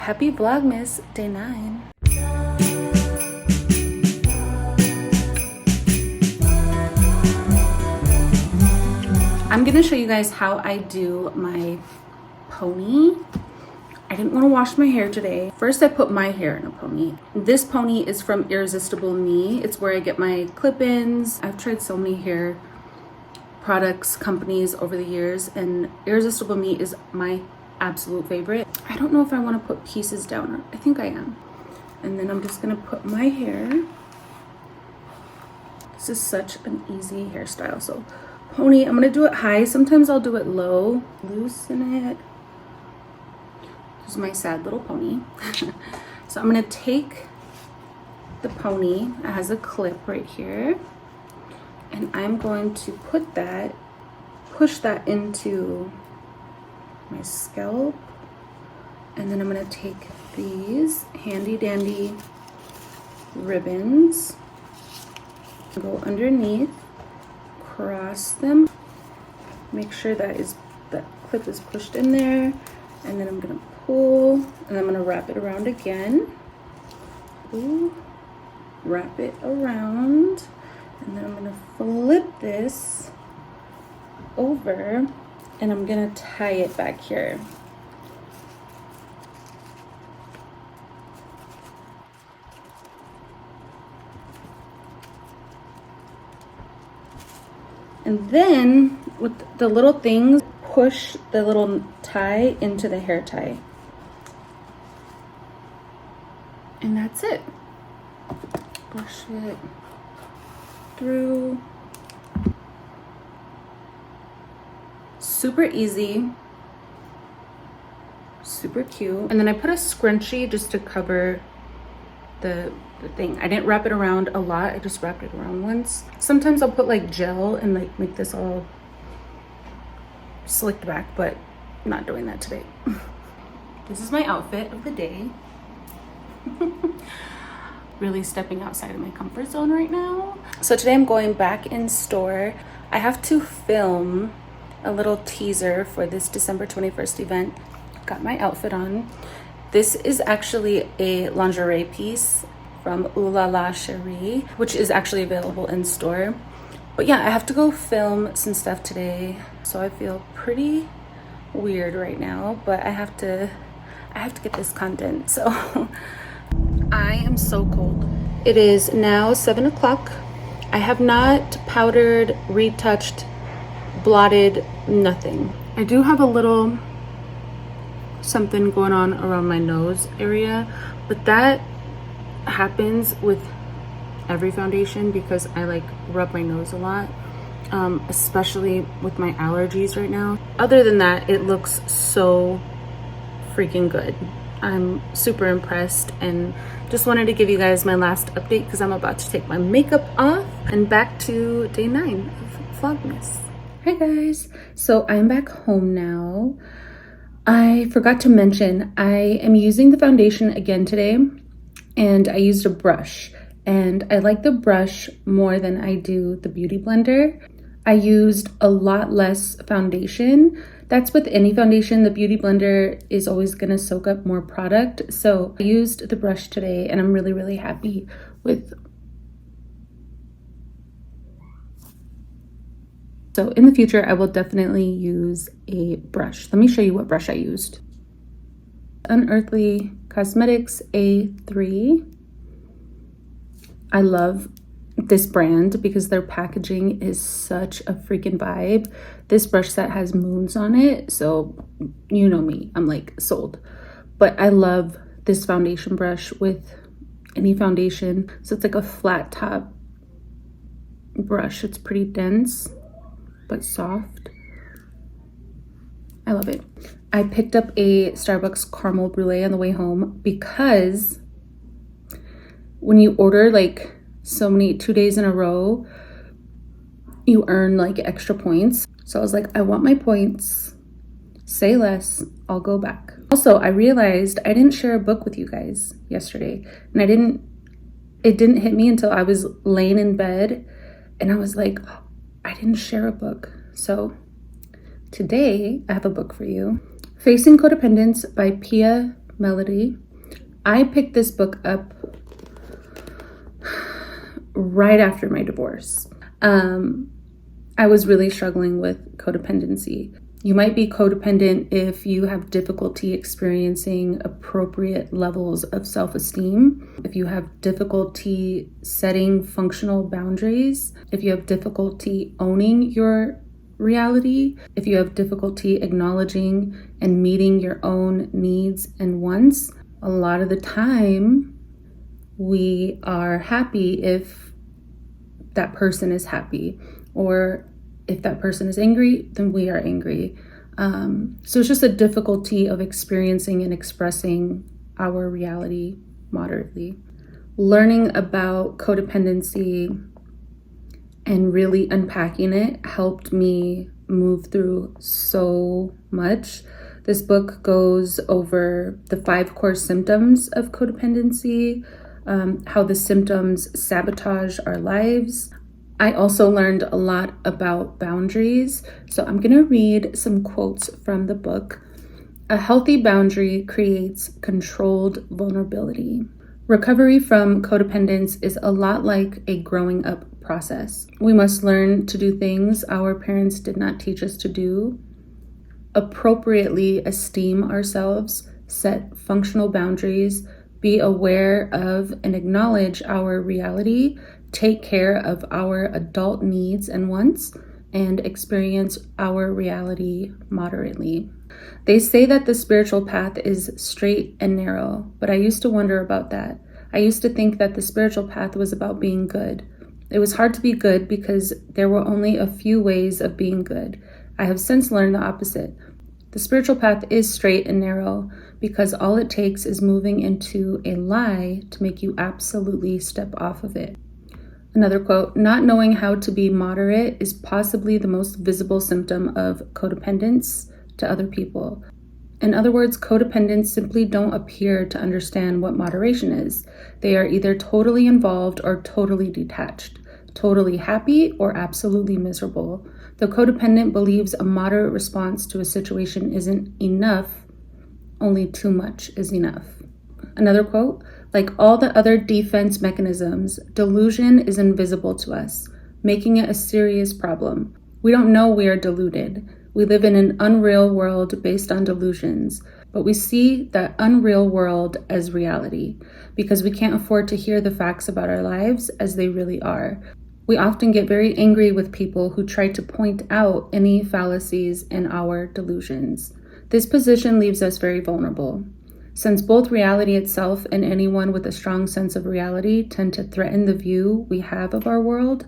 Happy Vlogmas day 9. I'm gonna show you guys how I do my pony. I didn't want to wash my hair today. First, I put my hair in a pony. This pony is from Irresistible Me. It's where I get my clip-ins. I've tried so many hair products, companies over the years, and Irresistible Me is my absolute favorite. I don't know if I want to put pieces down. I think I am. And then I'm just gonna put my hair. This is such an easy hairstyle. So pony, I'm gonna do it high. Sometimes I'll do it low. Loosen it. This is my sad little pony. So I'm gonna take the pony. It has a clip right here. And I'm going to put that, push that into my scalp. And then I'm gonna take these handy dandy ribbons, go underneath, cross them, make sure that clip is pushed in there, and then I'm gonna pull, and I'm gonna wrap it around again. Ooh, wrap it around, and then I'm gonna flip this over, and I'm gonna tie it back here. And then with the little things, push the little tie into the hair tie. And that's it. Push it through. Super easy, super cute. And then I put a scrunchie just to cover the thing. I didn't wrap it around a lot. I just wrapped it around once. Sometimes I'll put like gel and like make this all slicked back, but I'm not doing that today. This is my outfit of the day. Really stepping outside of my comfort zone right now. So today I'm going back in store. I have to film a little teaser for this December 21st event. Got my outfit on. This is actually a lingerie piece from Ooh La La Cherie, which is actually available in store. But yeah, I have to go film some stuff today, so I feel pretty weird right now, but I have to get this content. So I am so cold. It is now 7 o'clock. I have not powdered, retouched, blotted, nothing. I do have a little something going on around my nose area, but that happens with every foundation because I like rub my nose a lot, especially with my allergies right now. Other than that, it looks so freaking good. I'm super impressed and just wanted to give you guys my last update because I'm about to take my makeup off and back to day 9 of Vlogmas. Hi guys, so I'm back home now. I forgot to mention I am using the foundation again today, and I used a brush, and I like the brush more than I do the beauty blender. I used a lot less foundation. That's with any foundation. The beauty blender is always gonna soak up more product. So I used the brush today and I'm really, really happy with. So in the future, I will definitely use a brush. Let me show you what brush I used. Unearthly Cosmetics A3. I love this brand because their packaging is such a freaking vibe. This brush set has moons on it, so you know me, I'm like sold. But I love this foundation brush with any foundation. So it's like a flat top brush. It's pretty dense but soft. I love it. I picked up a Starbucks caramel brulee on the way home because when you order like so many 2 days in a row, you earn like extra points. So I was like, I want my points. Say less, I'll go back. Also, I realized I didn't share a book with you guys yesterday, and it didn't hit me until I was laying in bed and I was like, I didn't share a book. So today I have a book for you. Facing Codependence by Pia Melody. I picked this book up right after my divorce. I was really struggling with codependency. You might be codependent if you have difficulty experiencing appropriate levels of self-esteem, if you have difficulty setting functional boundaries, if you have difficulty owning your reality, if you have difficulty acknowledging and meeting your own needs and wants. A lot of the time, we are happy if that person is happy, or if that person is angry, then we are angry. So it's just a difficulty of experiencing and expressing our reality moderately. Learning about codependency and really unpacking it helped me move through so much. This book goes over the 5 core symptoms of codependency, how the symptoms sabotage our lives. I also learned a lot about boundaries. So I'm going to read some quotes from the book. A healthy boundary creates controlled vulnerability. Recovery from codependence is a lot like a growing up process. We must learn to do things our parents did not teach us to do, appropriately esteem ourselves, set functional boundaries, be aware of and acknowledge our reality, take care of our adult needs and wants, and experience our reality moderately. They say that the spiritual path is straight and narrow, but I used to wonder about that. I used to think that the spiritual path was about being good. It was hard to be good because there were only a few ways of being good. I have since learned the opposite. The spiritual path is straight and narrow because all it takes is moving into a lie to make you absolutely step off of it. Another quote, not knowing how to be moderate is possibly the most visible symptom of codependence to other people. In other words, codependents simply don't appear to understand what moderation is. They are either totally involved or totally detached, totally happy or absolutely miserable. The codependent believes a moderate response to a situation isn't enough, only too much is enough. Another quote, like all the other defense mechanisms, delusion is invisible to us, making it a serious problem. We don't know we are deluded. We live in an unreal world based on delusions, but we see that unreal world as reality because we can't afford to hear the facts about our lives as they really are. We often get very angry with people who try to point out any fallacies in our delusions. This position leaves us very vulnerable. Since both reality itself and anyone with a strong sense of reality tend to threaten the view we have of our world,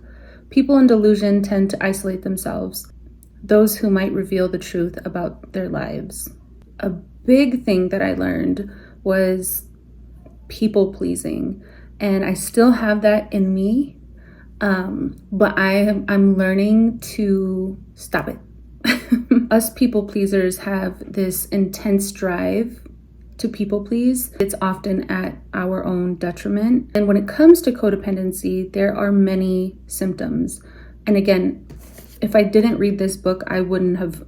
people in delusion tend to isolate themselves, those who might reveal the truth about their lives. A big thing that I learned was people pleasing, and I still have that in me, but I'm learning to stop it. Us people pleasers have this intense drive to people please. It's often at our own detriment. And when it comes to codependency, there are many symptoms. And again, if I didn't read this book, I wouldn't have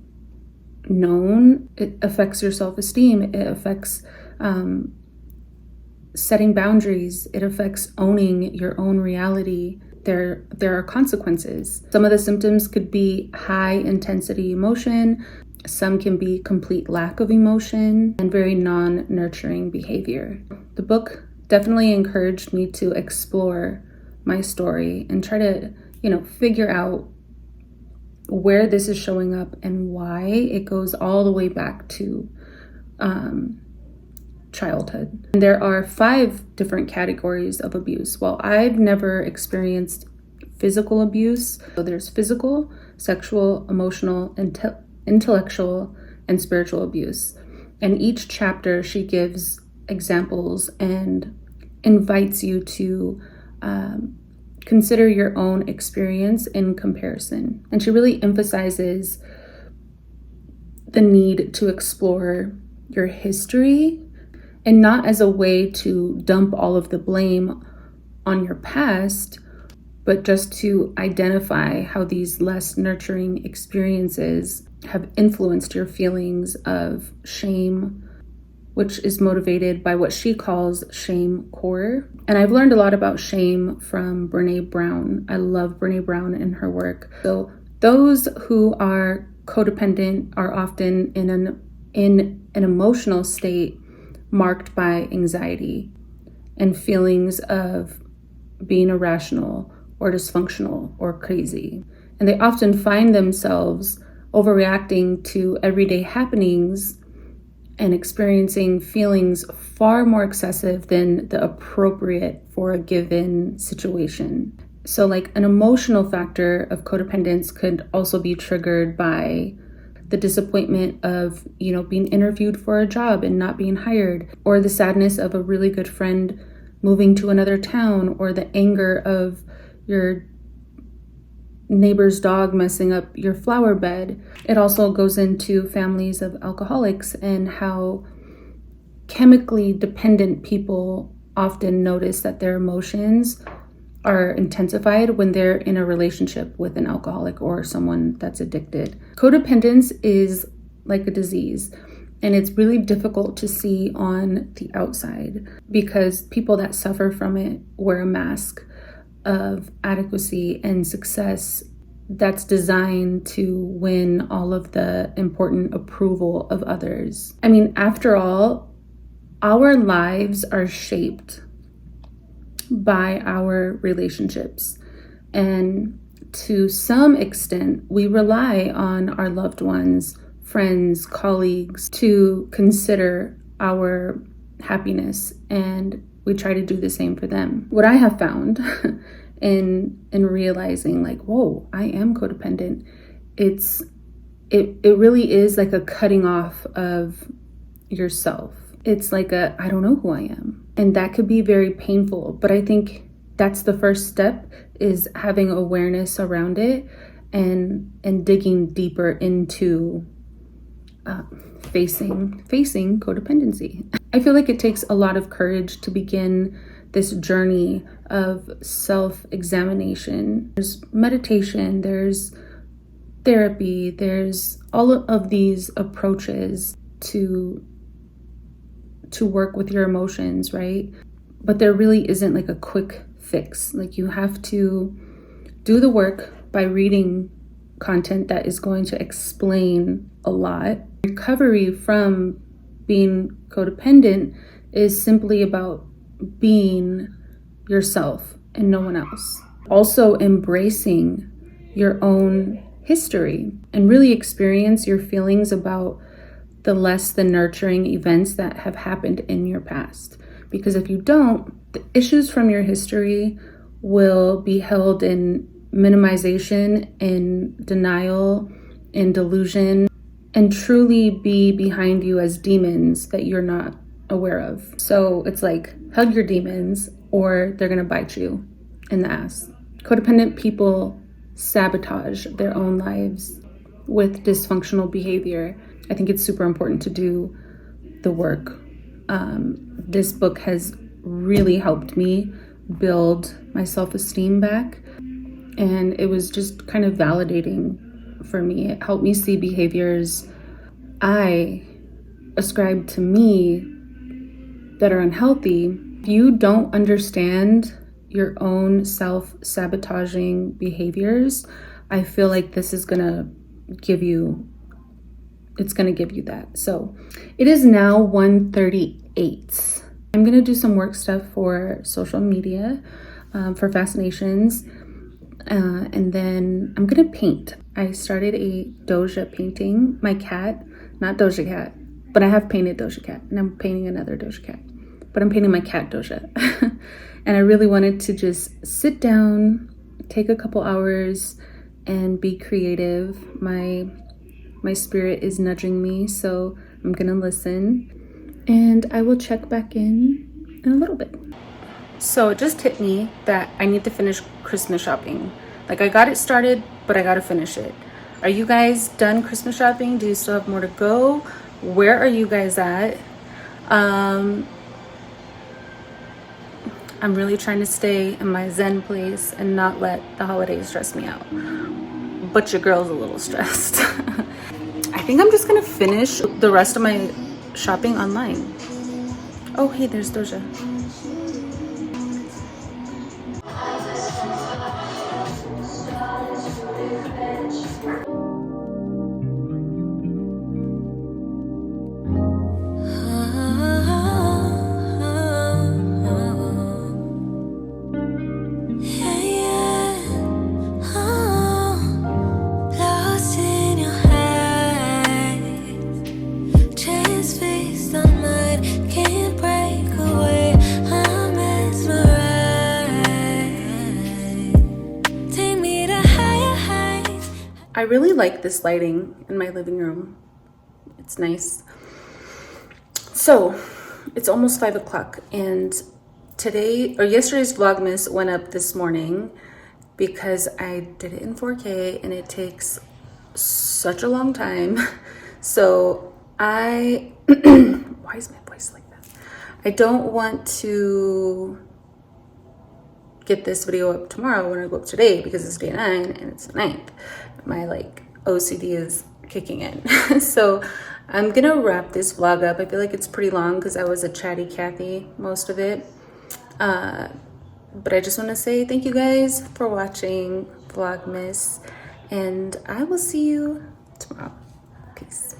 known. It affects your self-esteem. It affects setting boundaries. It affects owning your own reality. There are consequences. Some of the symptoms could be high intensity emotion. Some can be complete lack of emotion and very non-nurturing behavior. The book definitely encouraged me to explore my story and try to, figure out where this is showing up and why. It goes all the way back to childhood. And there are 5 different categories of abuse. Well, I've never experienced physical abuse. So there's physical, sexual, emotional, intellectual, and spiritual abuse. And each chapter, she gives examples and invites you to consider your own experience in comparison. And she really emphasizes the need to explore your history, and not as a way to dump all of the blame on your past, but just to identify how these less nurturing experiences have influenced your feelings of shame, which is motivated by what she calls shame core. And I've learned a lot about shame from Brene Brown. I love Brene Brown and her work. So those who are codependent are often in an emotional state marked by anxiety and feelings of being irrational or dysfunctional or crazy. And they often find themselves overreacting to everyday happenings and experiencing feelings far more excessive than the appropriate for a given situation. So like an emotional factor of codependence could also be triggered by the disappointment of, being interviewed for a job and not being hired, or the sadness of a really good friend moving to another town, or the anger of your neighbor's dog messing up your flower bed. It also goes into families of alcoholics and how chemically dependent people often notice that their emotions are intensified when they're in a relationship with an alcoholic or someone that's addicted. Codependence is like a disease, and it's really difficult to see on the outside because people that suffer from it wear a mask of adequacy and success that's designed to win all of the important approval of others. I mean, after all, our lives are shaped by our relationships. And to some extent, we rely on our loved ones, friends, colleagues to consider our happiness, and we try to do the same for them. What I have found in realizing like, whoa, I am codependent, it really is like a cutting off of yourself. It's like I don't know who I am. And that could be very painful. But I think that's the first step, is having awareness around it and digging deeper into facing codependency. I feel like it takes a lot of courage to begin this journey of self-examination. There's meditation, there's therapy, there's all of these approaches to work with your emotions, right? But there really isn't like a quick fix. Like, you have to do the work by reading content that is going to explain a lot. Recovery from being codependent is simply about being yourself and no one else. Also embracing your own history and really experience your feelings about the less than nurturing events that have happened in your past. Because if you don't, the issues from your history will be held in minimization, in denial, in delusion, and truly be behind you as demons that you're not aware of. So it's like, hug your demons or they're gonna bite you in the ass. Codependent people sabotage their own lives with dysfunctional behavior. I think it's super important to do the work. This book has really helped me build my self-esteem back, and it was just kind of validating for me. It helped me see behaviors I ascribe to me that are unhealthy. If you don't understand your own self-sabotaging behaviors, I feel like this is gonna give you that. So it is now 1:38. I'm gonna do some work stuff for social media, for Fascinations, and then I'm gonna paint. I started a Doja painting. My cat, not Doja Cat, but I have painted Doja Cat, and I'm painting another Doja Cat, but I'm painting my cat Doja. And I really wanted to just sit down, take a couple hours, and be creative. My spirit is nudging me, so I'm gonna listen, and I will check back in a little bit. So it just hit me that I need to finish Christmas shopping. Like, I got it started, but I gotta finish it. Are you guys done Christmas shopping? Do you still have more to go? Where are you guys at? I'm really trying to stay in my Zen place and not let the holidays stress me out. But your girl's a little stressed. I think I'm just gonna finish the rest of my shopping online. Oh, hey, there's Doja. I really like this lighting in my living room. It's nice. So it's almost 5 o'clock, and yesterday's Vlogmas went up this morning because I did it in 4K and it takes such a long time. So why is my voice like that? I don't want to get this video up tomorrow when I go up today because it's day 9 and it's the 9th. My OCD is kicking in. So I'm gonna wrap this vlog up. I feel like it's pretty long because I was a chatty Cathy most of it. But I just want to say thank you guys for watching Vlogmas, and I will see you tomorrow. Peace.